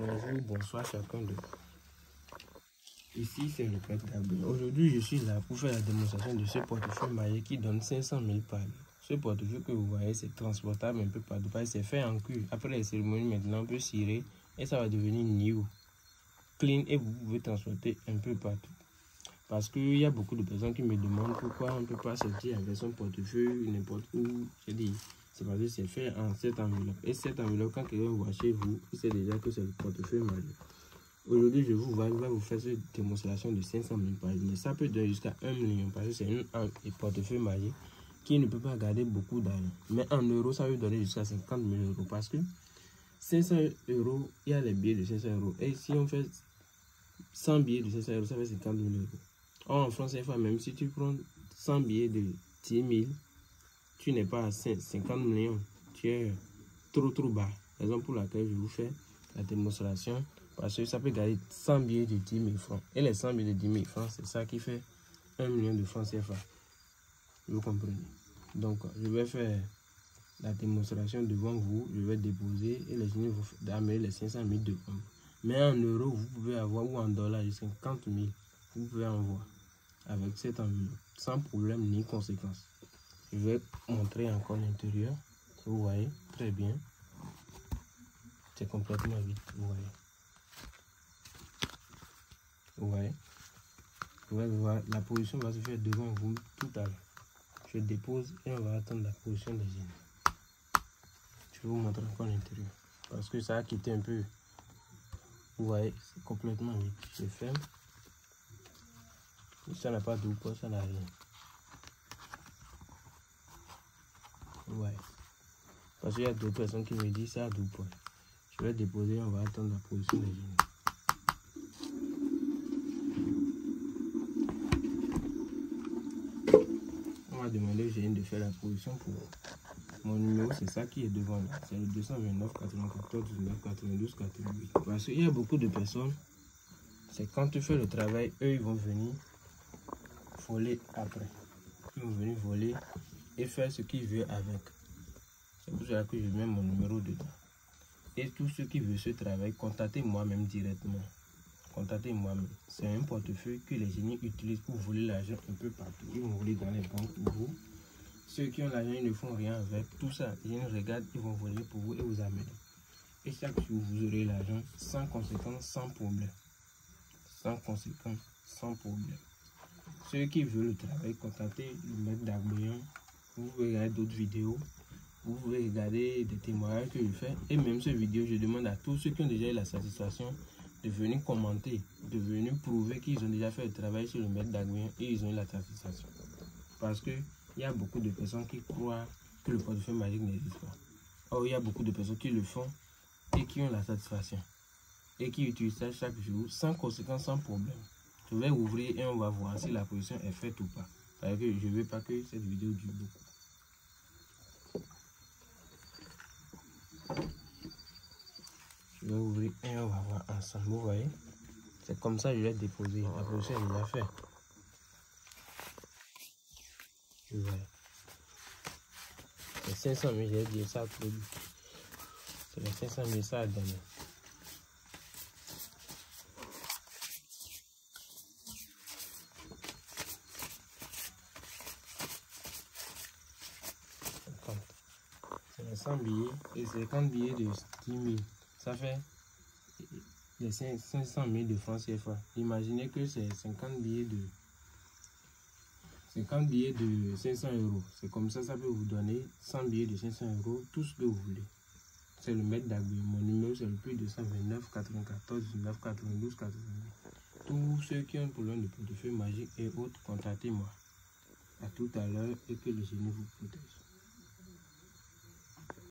Bonjour, bonsoir chacun de vous. Ici c'est le Père Gabriel. Aujourd'hui je suis là pour faire la démonstration de ce portefeuille maillé qui donne 500 000 par livre. Ce portefeuille que vous voyez c'est transportable un peu partout. C'est fait en cuir. Après les cérémonies maintenant on peut cirer et ça va devenir new, clean et vous pouvez transporter un peu partout. Parce qu'il y a beaucoup de personnes qui me demandent pourquoi on ne peut pas sortir avec son portefeuille n'importe où. Je dis, c'est parce que c'est fait en cette enveloppe. Et cette enveloppe, quand quelqu'un voit chez vous, il sait déjà que c'est le portefeuille maillé. Aujourd'hui, je vais vous faire cette démonstration de 500 000 pages. Mais ça peut donner jusqu'à 1 million parce que c'est un portefeuille maillé qui ne peut pas garder beaucoup d'argent. Mais en euros, ça peut donner jusqu'à 50 000 euros parce que 500 euros, il y a les billets de 500 euros. Et si on fait 100 billets de 500 euros, ça fait 50 000 euros. Or, en France CFA, même si tu prends 100 billets de 10 000, tu n'es pas à 50 millions. Tu es trop bas. Raison pour laquelle je vous fais la démonstration. Parce que ça peut gagner 100 billets de 10 000 francs. Et les 100 billets de 10 000 francs, c'est ça qui fait 1 million de francs CFA. Vous comprenez? Donc, je vais faire la démonstration devant vous. Je vais déposer et les génies vont amener les 500 000 devant vous. Mais en euros, vous pouvez avoir, ou en dollars, 50 000. Vous pouvez en voir avec cette enveloppe, sans problème ni conséquence. Je vais montrer encore l'intérieur. Vous voyez très bien. C'est complètement vide. Vous voyez. Vous voyez. Vous allez voir, la position va se faire devant vous tout à l'heure. Je dépose et on va attendre la position des génies. Je vais vous montrer encore l'intérieur. Parce que ça a quitté un peu. Vous voyez, c'est complètement vide. Je ferme. Ça n'a pas de quoi, ça n'a rien. Ouais. Parce qu'il y a d'autres personnes qui me disent ça a double point. Je vais déposer, on va attendre la position des génies. On va demander aux génies de faire la position pour mon numéro, c'est ça qui est devant là. C'est le 229 94 19 92 88. Parce qu'il y a beaucoup de personnes, c'est quand tu fais le travail, eux ils vont venir voler après. Ils vont venir voler et faire ce qu'ils veulent avec. C'est pour cela que je mets mon numéro dedans. Et tous ceux qui veulent ce travail, contactez-moi même directement. Contactez-moi même. C'est un portefeuille que les génies utilisent pour voler l'argent un peu partout. Ils vont voler dans les banques pour vous. Ceux qui ont l'argent, ils ne font rien avec. Tout ça, les génies regardent, ils vont voler pour vous et vous amener. Et chaque jour, vous aurez l'argent sans conséquence, sans problème. Sans conséquence, sans problème. Ceux qui veulent le travail, contactez le maître d'Agboyan. Vous pouvez regarder d'autres vidéos. Vous pouvez regarder des témoignages que je fais. Et même cette vidéo, je demande à tous ceux qui ont déjà eu la satisfaction de venir commenter, de venir prouver qu'ils ont déjà fait le travail sur le maître d'Agboyan et ils ont eu la satisfaction. Parce qu'il y a beaucoup de personnes qui croient que le portefeuille magique n'existe pas. Or, il y a beaucoup de personnes qui le font et qui ont la satisfaction. Et qui utilisent ça chaque jour sans conséquence, sans problème. Je vais ouvrir et on va voir si la position est faite ou pas. Parce que je ne veux pas que cette vidéo dure beaucoup. Je vais ouvrir et on va voir ensemble. Vous voyez, c'est comme ça que je vais déposer. La position est déjà faite. Vous voyez. C'est 500 000, j'ai dit ça tout le but. C'est les 500 000, ça a donné. C'est les 100 billets et 50 billets de 10 000. Ça fait les 500 000 de francs CFA. Imaginez que c'est 50 billets de 500 euros. C'est comme ça, ça peut vous donner 100 billets de 500 euros, tout ce que vous voulez. C'est le maître d'Agboyan. Mon numéro, c'est le plus 229 94 19 92 88. Tous ceux qui ont un problème de portefeuille magique et autres, contactez-moi. À tout à l'heure et que le génie vous protège.